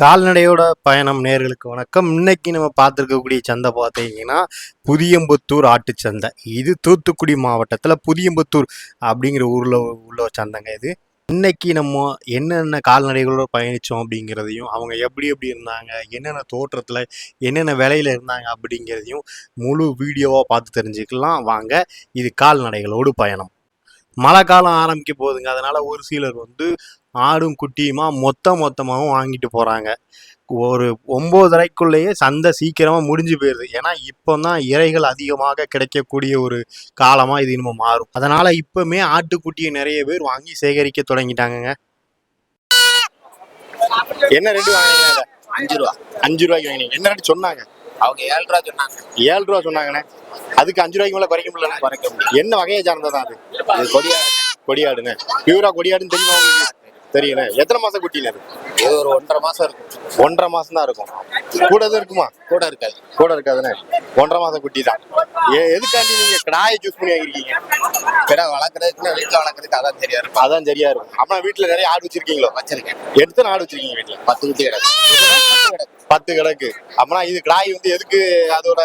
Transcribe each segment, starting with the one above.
கால்நடையோட பயணம் நேர்களுக்கு வணக்கம். இன்னைக்கு நம்ம பார்த்துருக்கக்கூடிய சந்தை பார்த்தீங்கன்னா புதியம்புத்தூர் ஆட்டுச்சந்தை. இது தூத்துக்குடி மாவட்டத்தில் புதியம்புத்தூர் அப்படிங்கிற ஊரில் உள்ள சந்தைங்க இது. இன்னைக்கு நம்ம என்னென்ன கால்நடைகளோட பயணித்தோம் அப்படிங்கிறதையும், அவங்க எப்படி இருந்தாங்க, என்னென்ன தோற்றத்தில் என்னென்ன விலையில் இருந்தாங்க அப்படிங்கிறதையும் முழு வீடியோவாக பார்த்து தெரிஞ்சுக்கலாம் வாங்க. இது கால்நடைகளோடு பயணம். மழை காலம் ஆரம்பிக்க போகுதுங்க. அதனால ஒரு சிலர் ஆடும் குட்டியுமா மொத்தமாகவும் வாங்கிட்டு போறாங்க. ஒரு 9:30க்குள்ளேயே சந்தை சீக்கிரமா முடிஞ்சு போயிருது. ஏன்னா இப்போதான் இறைகள் அதிகமாக கிடைக்கக்கூடிய ஒரு காலமா இது இன்னும் மாறும். அதனால இப்பவுமே ஆட்டுக்குட்டியை நிறைய பேர் வாங்கி சேகரிக்க தொடங்கிட்டாங்க. என்ன ரேட்டு வாங்கினீங்க? 5 ரூபா. 5 ரூபாய்க்கு வாங்கினீங்க. என்ன ரேட்டு சொன்னாங்க? அவங்க 7 ரூபா சொன்னாங்க. 7 ரூபா சொன்னாங்கண்ணே. அதுக்கு 5 ரூபாய்க்கு மேல குறைக்க முடியல. என்ன வகையை சார்ந்ததா அது? கொடியாடுன்னு. பியூரா கொடியாடுன்னு தெரியுமா உங்களுக்கு? தெரியுண்ணே. எத்தனை மாசம் குட்டின்னு? இது ஒரு 1.5 மாசம் இருக்கும். 1.5 மாசம் தான் இருக்கும். கூட தான் இருக்குமா? கூட இருக்காது. கூட இருக்காதுண்ணே. 1.5 மாசம் குட்டி தான். எதுக்காண்டி நீங்க கிடாயை சூஸ் பண்ணி வாங்கிருக்கீங்க? கிடா வளர்க்குறதுக்கு வீட்டுல வளர்க்குறதுக்கு அதான் சரியா இருக்கும். அதான் சரியா இருக்கும். அப்ப வீட்டுல நிறைய ஆடு வச்சிருக்கீங்களோ? வச்சிருக்கேன். எத்தனை ஆடு வச்சிருக்கீங்க வீட்டுல? 10 குட்டி கிடக்கு. 10 கிடக்கு. அப்பனா இது கிடாய் எதுக்கு? அதோட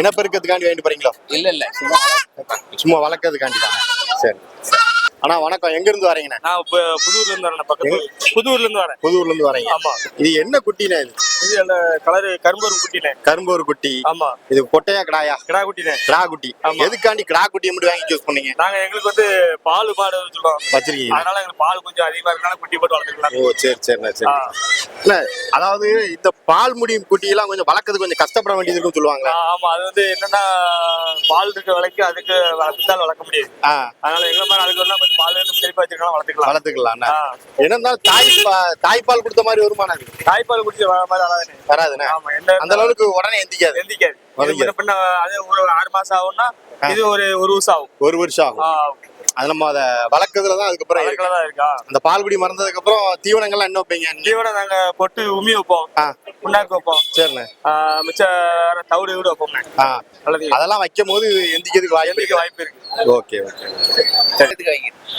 இனப்பெருக்கத்துக்காண்டி வாங்கிட்டு போறீங்களோ? இல்ல சும்மா வளர்க்கறதுக்காண்டி தான். சரி. ஆனா வணக்கம். எங்க இருந்து வரீங்கண்ணா? நான் புதூர்ல இருந்து வரேன். புதூர்ல இருந்து வரேன். புதூர்ல இருந்து வரீங்க? ஆமா. இது என்ன குட்டினே? இது அந்த கலர் கரும்பூர் குட்டினே. கரும்பூர் குட்டி. ஆமா. இது பொட்டையா கிடாயா? கிடா குட்டினே. கிடா குட்டி. எதுக்காண்டி கிடா குட்டியை மட்டும் வாங்கி சூஸ் பண்ணீங்க? நாங்க எங்களுக்கு பால் மாடு சொல்லுவோம் வச்சிருக்கீங்க. அதனால எங்களுக்கு பால் கொஞ்சம் அதிகமா இருக்கனால குட்டி போட்டு வளர்த்துக்கலாம். ஓ சரிண்ணா சரி. இல்ல அதாவது இந்த பால் முடியும் குட்டி எல்லாம் கொஞ்சம் வளர்க்கறது கொஞ்சம் கஷ்டப்பட வேண்டியது இருக்குன்னு சொல்லுவாங்க. ஆமா. அது என்னன்னா பால் இருக்க விலைக்கு அதுக்கு வளர்த்தால் வளர்க்க முடியாது. அதனால எங்க மாதிரி அதுக்கு கொஞ்சம் பால் செழிப்பா வச்சிருக்கலாம் வளர்த்துக்கலாம். என்ன தாய்ப்பால் கொடுத்த மாதிரி வருமானம்? தாய்ப்பால் குடிச்சு மாதிரி வராதுண்ணே. அந்த அளவுக்கு உடனே எந்திக்காது. அது ஒரு 6 மாசம் ஆகும்னா இது ஒரு வருஷம் ஆகும். 1 வருஷம் ஆகும். அது நம்ம அதை வளர்க்கறதுலதான் அதுக்கப்புறம் இருக்கா. அந்த பால்குடி மறந்ததுக்கு அப்புறம் தீவனங்கள்லாம் என்ன வைப்பீங்க? தீவனம் நாங்க பொட்டு உமி வைப்போம், புண்ணாக்கு வைப்போம். சரிண்ணே. மிச்ச தவிடு வீடு வைப்போம். அதெல்லாம் வைக்கும் போது எந்திக்கிறதுக்கு வாய்ப்பு இருக்கு. ஓகே.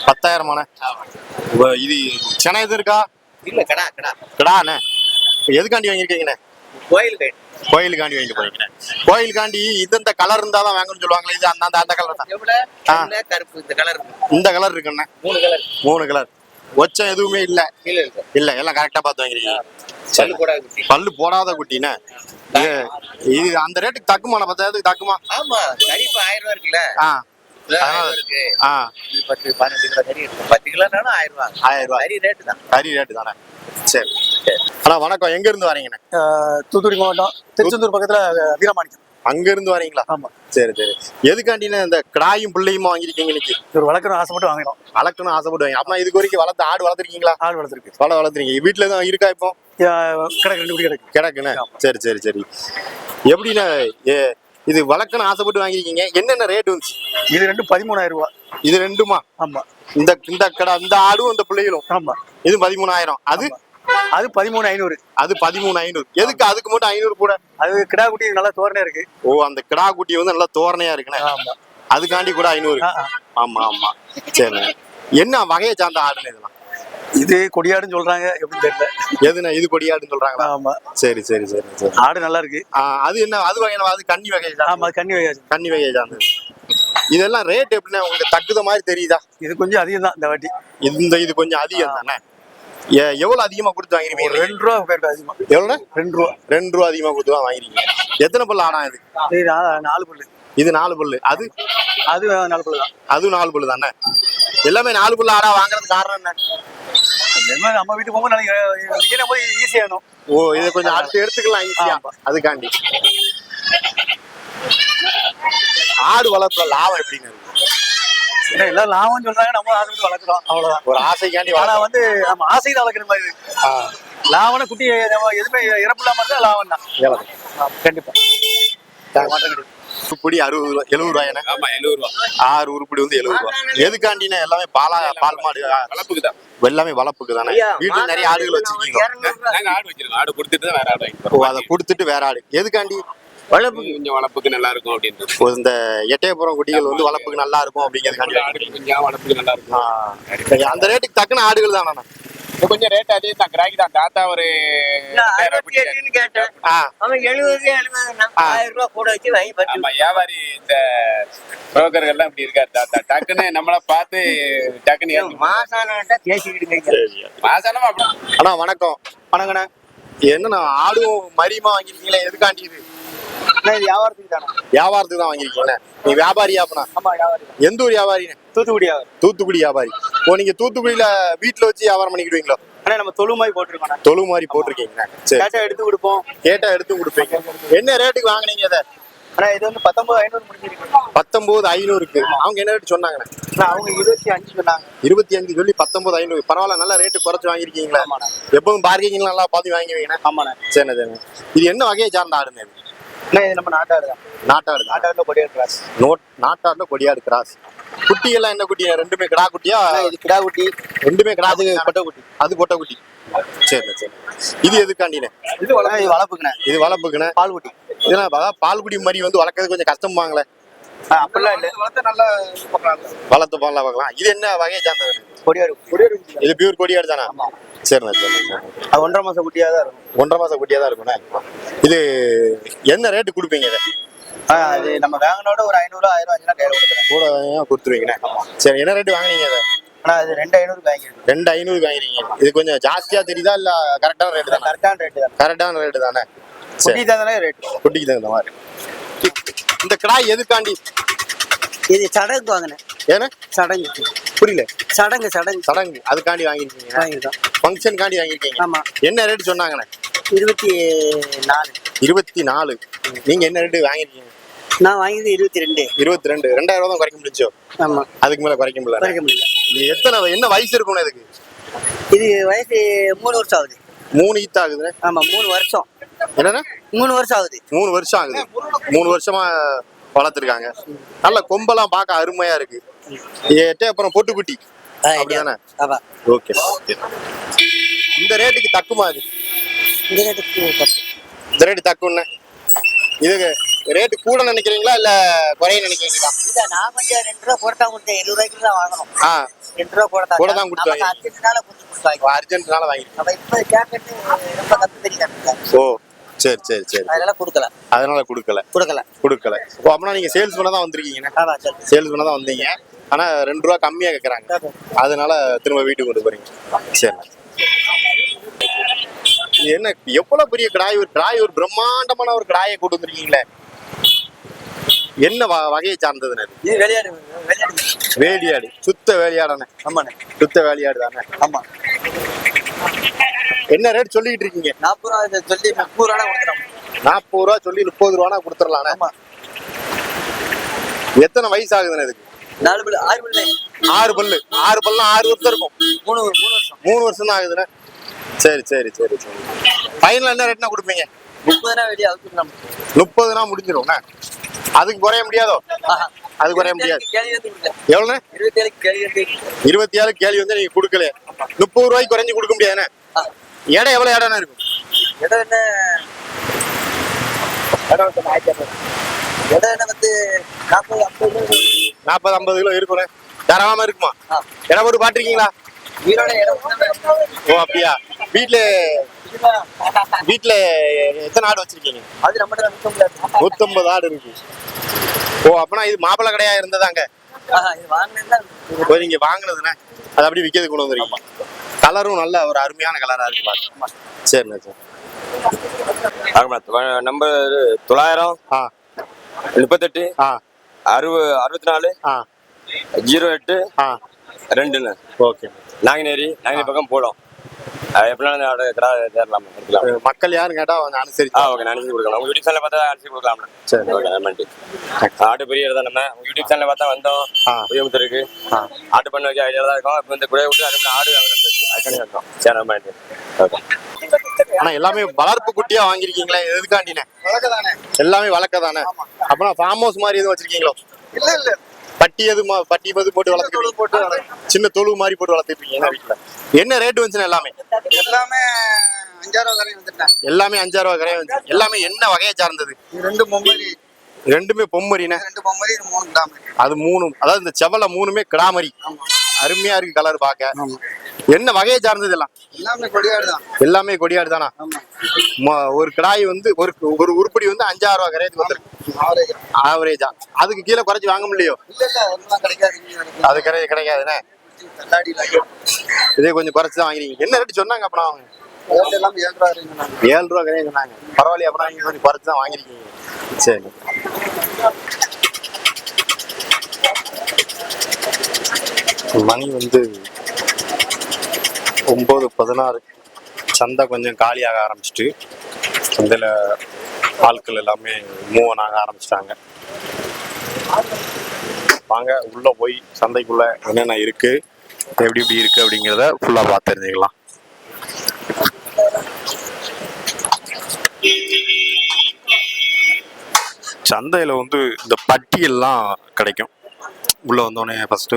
10,000 இது சென்னை எது இருக்கா? இல்ல கிடாண்ணே. எதுக்காண்டி வாங்கிருக்கீங்கண்ணே? கோயிலுக்காண்டி வாங்கிட்டு போறீங்க. கோயிலுக்காண்டி இந்த கலர் இருந்தாதான் வாங்கணும்னு சொல்லுவாங்களே. இது அந்த கலர் தான். கருப்பு இந்த கலர். இந்த கலர் இருக்குண்ணே. 3 கலர். ஒச்சம் எதுவுமே இல்ல. எல்லாம் கரெக்டா பார்த்து வாங்கிருக்கீங்க. பல்லு போடாத குட்டினே. இது அந்த ரேட்டுக்கு தக்குமா? 10,000 தக்குமா? ஆமா. கறி 1000 ரூபா இருக்குல்ல. 10 கிலோனாலும் 1000 ரூபா. கறி ரேட்டு தானே. சரி. ஆனா வணக்கம். எங்க இருந்து வரீங்கண்ணே? தூத்துக்குடி மாவட்டம் திருச்செந்தூர் பக்கத்துல வீரமாணிக்கம். அங்க இருந்து வரீங்களா? ஆமா. சரி. எதுக்காண்டினா இந்த கிடாயும் பிள்ளையுமா வாங்கிருக்கீங்க? இன்னைக்கு ஒரு வளர்க்கணும் ஆசைப்பட்டு வாங்கினோம். வளர்க்கணும் ஆசைப்பட்டு வாங்க. அப்ப இதுக்கு வரைக்கும் ஆடு வளர்த்துருக்கீங்களா? ஆடு வளர்த்துருக்கு. வளர்த்துறீங்க. வீட்டுல தான் இருக்கா? இப்போ கிடக்குண்ணே. சரி. எப்படின்னா இது வளர்க்கணும் ஆசைப்பட்டு வாங்கிருக்கீங்க. என்னென்ன ரேட் வந்துச்சு? இது 13,000 ரூபா. இது ரெண்டுமா? ஆமா. இந்த கடை இந்த ஆடும் இந்த பிள்ளைகளும்? ஆமா. இது 13,000. அது 13,500. அது 13,500. எதுக்கு அதுக்கு மட்டும் 500 கூட? அது கிடா குட்டி நல்லா தோரணையா இருக்கு. ஓ, அந்த கிடா குட்டி நல்லா தோரணையா இருக்குண்ணே. ஆமா. அதுக்காண்டி கூட 500. ஆமா. சரி. என்ன வகையை சார்ந்த ஆடுன்னு இதெல்லாம்? இது கொடியாடுன்னு சொல்றாங்க. எப்படின்னு தெரியல. எதுனா இது கொடியாடுன்னு சொல்றாங்களா? ஆமா. சரி. ஆடு நல்லா இருக்கு. அது என்ன? அது வகையான அது கன்னி வகையை? ஆமா, கன்னி வகையை சார்ந்தது. இதெல்லாம் ரேட் எப்படின்னா உங்களுக்கு தக்குத மாதிரி தெரியுதா? இது கொஞ்சம் அதிகம் தான் இந்த வாட்டி. இது கொஞ்சம் அதிகம் தானே. எவ்வளவு அதிகமா கொடுத்து வாங்கிருக்கீங்க? 2 ரூபா பேருக்கு அதிகமா. எவ்வளவு? 2 ரூபா. 2 ரூபா அதிகமா கொடுத்து தான் வாங்கிருக்கீங்க. எத்தனை பல்லு ஆனா இது? 4 பல்லு. இது 4 பல்லு. அது 4 பல்லு தான். அதுவும் 4 பல்லு தானே. எல்லாமே 4 பல்லு ஆடா வாங்குறதுக்கு காரணம் என்ன? நம்ம வீட்டுக்கு போகும்போது ஈஸியா வேணும். ஓ, இதை கொஞ்சம் அடுத்து எடுத்துக்கலாம் ஈஸியா. அதுக்காண்டி ஆடு வளர்ப்புல லாபம் எப்படிங்க? எல்லாம் லாபம் சொல்றாங்க. நம்ம ஆசைப்பட்டு வளர்க்குறோம். அவ்வளவுதான். ஒரு ஆசைக்காண்டி. ஆனா நம்ம ஆசையை வளர்க்குற மாதிரி இருக்கு. லாபம்னா குட்டி எதுவுமே இறப்பு இல்லாம இருந்தா லாபம் தான். கண்டிப்பா. உருப்படி 70 ரூபாய். ஆமா, 70 ரூபா. 6 உருப்படி 70 ரூபாய். எதுக்காண்டினா எல்லாமே பால் மாடு வளர்ப்புக்கு தான். எல்லாமே வளர்ப்புக்கு தானே. வீட்டுல நிறைய ஆடுகள் வச்சிருக்கீங்க? நாங்க ஆடு வச்சிருக்கோம். ஆடு கொடுத்துட்டு தான் வேற ஆடு வாங்கிக்கிறோம். ஓ, அதை கொடுத்துட்டு வேற ஆடு. எதுக்காண்டி? வளர்ப்புக்கு கொஞ்சம் வளர்ப்புக்கு நல்லா இருக்கும் அப்படின்றது. இந்த எட்டயபுரம் குட்டிகள் வளர்ப்புக்கு நல்லா இருக்கும் அப்படிங்கிறதுக்காண்டி. கொஞ்சம் வளர்ப்புக்கு நல்லா இருக்கும். அந்த ரேட்டுக்கு தக்கன ஆடுகள் தானே. இது கொஞ்சம் ரேட் அதிகம் தான், கிராக்கி தான். தாத்தா ஒரு 68 கேட்டேன். ஆ அவன் 70 1000 ரூபாய் கூட வச்சு வாங்கி பத்து. ஆமா, வியாபாரி இந்த புரோக்கர்கள் எல்லாம் இப்படி இருக்காரு தாத்தா. டக்குன்னு நம்மள பார்த்து டக்குன்னு ஏத்துக்கும். மாசானா பேசிக்கிட்டு மாசானமா அப்படி. அண்ணா வணக்கம். வணங்கண்ணே. என்னண்ணா ஆடும் மரியுமா வாங்கிருக்கீங்களா? எதுக்காண்டி இது? இது வியாபாரத்துக்கு தானே. வியாபாரத்துக்கு தான் வாங்கிருக்கீங்களா? நீ வியாபாரியா அப்பனா? ஆமா, வியாபாரி. எந்த ஊர் வியாபாரிண்ணே? தூத்துக்குடி வியாபாரி. தூத்துக்குடி வியாபாரி. ஓ, நீங்க தூத்துக்குடியில வீட்டுல வச்சு வியாபாரம் பண்ணிக்கிடுவீங்களோ? அண்ணா நம்ம தொழு மாதிரி போட்டிருக்கோண்ணே. தொழு மாதிரி போட்டிருக்கீங்க. சரி, கேட்டா எடுத்து கொடுப்போம். கேட்டா எடுத்து கொடுப்பீங்க. என்ன ரேட்டுக்கு வாங்குனீங்க இதை? ஆனா இது வந்து 19,500 முடிஞ்சிருக்கு. 19,500க்கு. அவங்க என்ன ரேட் சொன்னாங்கண்ணே? அவங்க 25 சொன்னாங்க. 25 சொல்லி 19,500. பரவாயில்ல, நல்ல ரேட்டு குறைச்சு வாங்கிருக்கீங்களா? ஆமாண்ணே. எப்பவும் பார்க்கிங் நல்லா பார்த்து வாங்குவீங்கண்ணே. ஆமாண்ணே. சரிண்ணே சரிண்ணே. இது என்ன வகையை சார்ந்த ஆடுண்ணே? அண்ணா இது நம்ம நாட்டாடு தான். நாட்டாடு. நாட்டாடுல கொடியாடு கிராஸ். நாட்டாடுல கொடியாடு கிராஸ். குட்டி எல்லாம் என்ன குட்டி? ரெண்டுமே கிடா குட்டியா? இது கிடா குட்டி. ரெண்டுமே கிடா. அது கொட்டை குட்டி. அது கொட்டை குட்டி. சரி சரி. இது எதுக்காண்டினே? இது வளர்ப்புக்குண்ணே. இது வளர்ப்புக்குண்ணே. பால் குட்டி. இதெல்லாம் அதான் பால்குடி மாதிரி வந்து வளர்க்கறது கொஞ்சம் கஷ்டமாங்களே. அப்படிலாம் இல்லை. வளர்த்து நல்லா வளர்த்து பால்லாம் பார்க்கலாம். இது என்ன வகையை சார்ந்தது? கொடியாடு. கொடியாடு. இது பியூர் கொடியாடு தானே? சரிண்ணா சரிண்ணா. அது 1.5 மாசம் குட்டியா தான் இருக்கும். 1.5 மாசம் குட்டியா தான் இருக்குண்ணே. இது என்ன ரேட்டு கொடுப்பீங்க இதை? அது நம்ம வேங்கனோட ஒரு 500 1000 500 கையில கொடுக்குறேன். கூட கொடுத்துருவீங்கண்ணே. சரி, என்ன ரேட்டு வாங்குனீங்க இதை? ஆனா அது 2,500 வாங்கிருக்கு. 2,500 வாங்கிருக்கீங்க. இது கொஞ்சம் ஜாஸ்தியா தெரியுதா இல்ல கரெக்டான ரேட்டு தானே? கரெக்டான ரேட்டு தான். கரெக்டான ரேட்டு தானே? குட்டி தானே ரேட். குட்டிக்கு தகுந்த மாதிரி. இந்த கிடாய் எதுக்காண்டி? இது சடங்கு வாங்கினேன். ஏன்னா சடங்கு. புரியல. சடங்கு சடங்கு அதுக்காண்டி வாங்கிருக்கீங்க. வாங்கிருக்கோம். ஃபங்க்ஷன் காண்டி வாங்கிருக்கீங்க. ஆமா. என்ன ரேட் சொன்னாங்கண்ணே? 24. 24. நீங்க என்ன ரேட்டு வாங்கிருக்கீங்க? நான் வாங்கியது 22. 22. 2,000 தான் குறைக்க முடிஞ்சோ? ஆமா. அதுக்கு மேல குறைக்க முடியல. குறைக்க முடியல. இது என்ன வயசு இருக்கணும் இதுக்கு? இது வயசு 3 வருஷம் ஆகுது. 3 ஈத்து ஆகுதுண்ணே. ஆமா, 3 வருஷம். என்னன்னா 3 வருஷம் ஆகுது. 3 வருஷம் ஆகுது. 3 வருஷமா வளர்த்துருக்காங்க. நல்ல கொம்பெல்லாம் பார்க்க அருமையா இருக்கு. இது அப்புறம் பொட்டுக்குட்டி அப்படிதானே? ஆமா. ஓகே. இந்த ரேட்டுக்கு தக்குமா இது? இந்த ரேட்டுக்கு இந்த ரேட்டு தக்குன்னு இதுக்கு ரேட்டு கூட நினைக்கிறீங்களா இல்ல குறைய நினைக்கிறீங்களா? இல்ல, நான் கொஞ்சம் 2 ரூபா போட்டா கொடுத்தேன். 70 ரூபாய்க்கு தான் வாங்கணும். 2 ரூபா போட்டா கூட தான் கொடுத்தாங்க. அர்ஜென்ட்னால கொடுத்தாங்க. அர்ஜென்ட்னால வாங்கிருக்கேன். நம்ம இப்ப கேட்கறது ரொம்ப கத்து தெரியுது. ஓ, சரி. அதனால கொடுக்கல. அதனால கொடுக்கல. ஓ, அப்படின்னா நீங்க சேல்ஸ் பண்ண தான் வந்திருக்கீங்க. ஆமா சார். சேல்ஸ் பண்ண தான் வந்தீங்க. ஆனா 2 ரூபா கம்மியா கேக்குறாங்க. அதனால திரும்ப வீட்டுக்கு கொண்டு போறீங்க. சரி. இது என்ன எவ்வளவு பெரிய கிடாய்? ஒரு பிரம்மாண்டமான ஒரு கிடாயை கொண்டு வந்திருக்கீங்களே. என்ன வகையை சார்ந்ததுன்னு? இது வெளியாடு. வேலியாடு. சுத்த வேலியாடானே? ஆமாண்ணே. சுத்த வேலியாடு தானே? ஆமா. என்ன ரேட் சொல்லிட்டு இருக்கீங்க? 40 ரூபா சொல்லி 30 ரூபா கொடுக்குறோம். 40 ரூபா சொல்லி 30 ரூபா கொடுத்துடலாம். ஆமா. எத்தனை வயசு ஆகுதுன்னு இதுக்கு? 4 பல்லு 6 பல்லு. 6 பல்லு. 6 பல்லாம் 6 வருஷம் இருக்கும். 3 வருஷம். 3 வருஷம் தான் ஆகுதுண்ணே. சரி. ஃபைனல் என்ன ரேட்னா கொடுப்பீங்க? 30 வெளியே அவுத்துக்கலாம். 30 முடிஞ்சிரும்ண்ணே. அதுக்கு குறைய முடியாதோ? அது குறைய முடியாது. கேள்வி வந்து எவ்வளோண்ணே? 27 கேள்வி வந்து 27 கேள்வி வந்து நீங்க கொடுக்கல. 30 ரூபாய்க்கு குறைஞ்சு கொடுக்க முடியாதுண்ணே. இடம் எவ்வளவு இடம்னா இருக்கும்? இடம் என்ன? இடம் வந்து 40-50 கிலோ இருக்குண்ணே. தரவாம இருக்குமா? இடம் போட்டு பாட்டிருக்கீங்களா? வீரோட இடம். ஓ, அப்படியா? வீட்டுல எத்தனை ஆடு வச்சிருக்கீங்க? அது நம்மகிட்ட 150 ஆடு இருக்கு. ஓ, அப்பனா இது மாப்பிள்ளை கடையா இருந்ததாங்க? இது வாங்கினதுதான். இப்போ நீங்க வாங்கினதுண்ணே, அது அப்படி விற்கிறது கொண்டு வந்துருக்கீங்க. கலரும் நல்ல ஒரு அருமையான கலரா இருக்கு பாருங்க. சரிண்ணே சார். நம்பர் 900 38 64 08 2. ஓகே. நாங்குநேரி பக்கம் போடும். எப்படினாலும் மக்கள் யாரும் கேட்டா அனுசரிச்சு ஓகே, நான் கொடுக்கலாம். உங்க யூடியூப் சேனல் பார்த்தா அனுசரிச்சு கொடுக்கலாம். சரி, ஓகே. ஆட்டு பெரிய தான். நம்ம உங்க யூடியூப் சேனல் பார்த்தா வந்தோம். புதியமுத்தூர் இருக்கு. ஆட்டு பண்ண வைக்க ஐடியா தான் இருக்கும். இப்போ இந்த குறைய விட்டு அதுக்கு ஆடு அதுக்காண்டி வந்தோம். சரி, நம்ம ஓகே. ஆனா எல்லாமே வளர்ப்பு குட்டியா வாங்கிருக்கீங்களே, எதுக்காண்டினே? எல்லாமே வளர்க்க தானே? அப்புறம் ஃபார்ம் ஹவுஸ் மாதிரி எதுவும் வச்சிருக்கீங்களோ? இல்ல. பட்டி போட்டு வளர்த்துட்டு சின்ன தொழு மாதிரி போட்டு வளர்த்துருக்கீங்க வீட்டுல. என்ன ரேட் வந்துச்சுன்னா? எல்லாமே 5,000 ரூபா கரையும் வந்துட்டேன். எல்லாமே 5,000 ரூபா கரையும் வந்துச்சு. எல்லாமே என்ன வகையை சார்ந்தது? 2 பொம்மரி. ரெண்டுமே பொம்மரினே. 2 பொம்மரி 3 கிடாமரி. அது 3, அதாவது இந்த செவல 3மே கிடாமரி. அருமையா இருக்கு கலர் பார்க்க. என்ன வகையை சார்ந்தது எல்லாம்? எல்லாமே கொடியாடு தான். எல்லாமே கொடியாடு தானா? ஒரு கிடாய் வந்து ஒரு உருப்படி வந்து 5,000 ரூபா கரையத்துக்கு வந்துருக்கு ஆவரேஜா. அதுக்கு கீழே குறைச்சி வாங்க முடியலையோ? அது கிடைக்காதுண்ணே. இதே கொஞ்சம் குறைச்சி தான் வாங்கிருக்கீங்க. என்ன ரேட்டு சொன்னாங்க அப்புறம் அவங்க? 7 ரூபா கிடையாது சொன்னாங்க. பரவாயில்லையா? அப்புறம் நீங்க கொஞ்சம் குறைச்சி தான் வாங்கிருக்கீங்க. சரி. மணி வந்து 9:16. சந்தை கொஞ்சம் காலியாக ஆரம்பிச்சிட்டு சந்தையில் ஆட்கள் எல்லாமே மூவ் ஆக ஆரம்பிச்சிட்டாங்க. வாங்க உள்ள போய் சந்தைக்குள்ள என்னென்ன இருக்கு, எப்படி இருக்கு அப்படிங்கிறத ஃபுல்லா பார்த்து தெரிஞ்சுக்கலாம். சந்தையில வந்து இந்த பட்டியெல்லாம் கிடைக்கும். உள்ள வந்தோடனே ஃபர்ஸ்ட்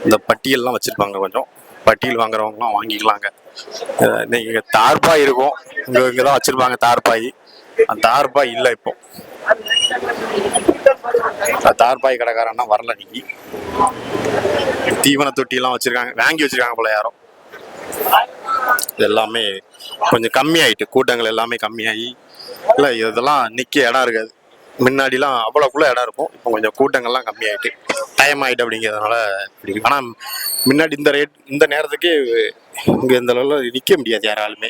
இந்த பட்டியெல்லாம் வச்சிருப்பாங்க. கொஞ்சம் பட்டியல் வாங்குறவங்கலாம் வாங்கிக்கலாங்க. இங்க தார்பாய் இருக்கும், இங்கதான் வச்சிருப்பாங்க தார்பாய். அந்த தார்பாய் இல்லை இப்போ. தார்பாய் கடைக்காரன்னா வரல இன்னைக்கு. தீவன தொட்டி எல்லாம் வச்சிருக்காங்க, வாங்கி வச்சிருக்காங்க போல யாரும். எல்லாமே கொஞ்சம் கம்மியாயிட்டு, கூட்டங்கள் எல்லாமே கம்மியாகி இல்லை இதெல்லாம் நிக்க இடம் இருக்காது. முன்னாடிலாம் அவ்வளோக்குள்ள இடம் இருக்கும். இப்போ கொஞ்சம் கூட்டங்கள்லாம் கம்மியாயிட்டு டைம் ஆயிட்டு அப்படிங்கிறதுனால இப்படி இருக்கு. ஆனால் முன்னாடி இந்த நேரத்துக்கு இங்கே இந்த அளவில் நிற்க முடியாது யாராலுமே.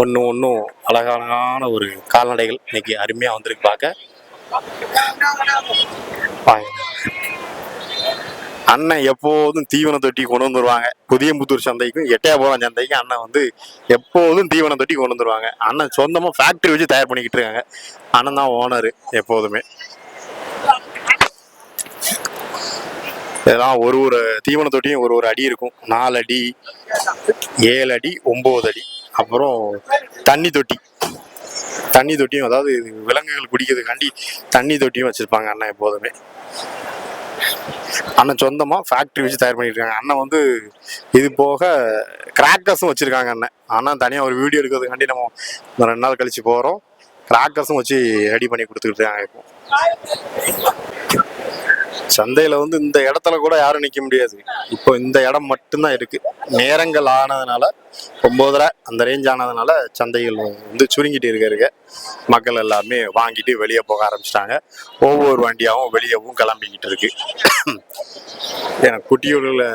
ஒன்றும் அழகான ஒரு கால்நடைகள் இன்னைக்கு அருமையாக வந்திருக்கு பார்க்க. அண்ணன் எப்போதும் தீவன தொட்டி கொண்டு வந்துருவாங்க. புதியம்புத்தூர் சந்தைக்கும் எட்டயபுரம் சந்தைக்கும் அண்ணன் வந்து எப்போதும் தீவன தொட்டி கொண்டு வந்துருவாங்க. அண்ணன் சொந்தமா ஃபேக்டரி வச்சு தயார் பண்ணிக்கிட்டு இருக்காங்க. அண்ணன் தான் ஓனரு எப்போதுமே. இதெல்லாம் ஒரு தீவன தொட்டியும் ஒரு அடி இருக்கும். 4 அடி, 7 அடி, 9 அடி. அப்புறம் தண்ணி தொட்டியும், அதாவது விலங்குகள் குடிக்கிறதுக்காண்டி தண்ணி தொட்டியும் வச்சிருப்பாங்க அண்ணன் எப்போதுமே. அண்ணன் சொந்தமா ஃபேக்டரி வச்சு தயார் பண்ணிட்டு இருக்காங்க. அண்ணன் வந்து இது போக கிராக்கர்ஸும் வச்சிருக்காங்க. அண்ணன் தனியா ஒரு வீடியோ எடுக்கிறதுக்காண்டி நம்ம 2 நாள் கழிச்சு போறோம். கிராக்கர்ஸும் வச்சு ரெடி பண்ணி கொடுத்துக்கிட்டு இருக்காங்க. இப்போ சந்தையில வந்து இந்த இடத்துல கூட யாரும் நிக்க முடியாது. இப்போ இந்த இடம் மட்டும்தான் இருக்கு. நேரங்கள் ஆனதுனால 9:30 அந்த ரேஞ்ச் ஆனதுனால சந்தைகள் வந்து சுருங்கிட்டு இருக்க மக்கள் எல்லாமே வாங்கிட்டு வெளியே போக ஆரம்பிச்சிட்டாங்க. ஒவ்வொரு வண்டியாகவும் வெளியவும் கிளம்பிக்கிட்டு இருக்கு. ஏன்னா குட்டியூர்ல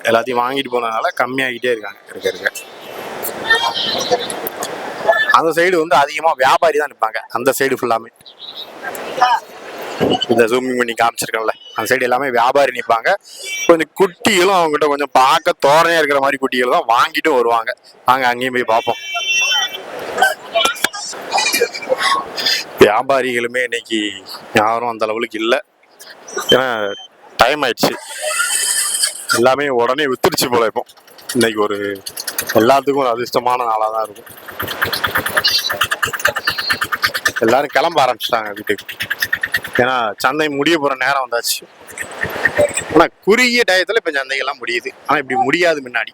எல்லாத்தையும் வாங்கிட்டு போனதுனால கம்மியாகிட்டே இருக்காங்க. அந்த சைடு வந்து அதிகமா வியாபாரி தான் நிற்பாங்க. அந்த சைடு ஃபுல்லாமே இந்த ஜூமிங் பண்ணி காமிச்சிருக்கோம்ல, அந்த சைடு எல்லாமே வியாபாரி நிற்பாங்க. கொஞ்சம் குட்டிகளும் அவங்ககிட்ட கொஞ்சம் பார்க்க தோரணையா இருக்கிற மாதிரி குட்டிகள் தான் வாங்கிட்டு வருவாங்க. வாங்க அங்கேயும் போய் பார்ப்போம். வியாபாரிகளுமே இன்னைக்கு யாரும் அந்த அளவுக்கு இல்லை. ஏன்னா டைம் ஆயிடுச்சு, எல்லாமே உடனே வித்துடுச்சு போல. இப்போ இன்னைக்கு எல்லாத்துக்கும் ஒரு அதிர்ஷ்டமான நாளாக தான் இருக்கும். எல்லாரும் கிளம்ப ஆரம்பிச்சிட்டாங்க வீட்டுக்கு. ஏன்னா சந்தை முடிய போற நேரம் வந்தாச்சு. ஆனா குறுகிய டயத்துல இப்ப சந்தைகள்லாம் முடியுது. ஆனா இப்படி முடியாது முன்னாடி.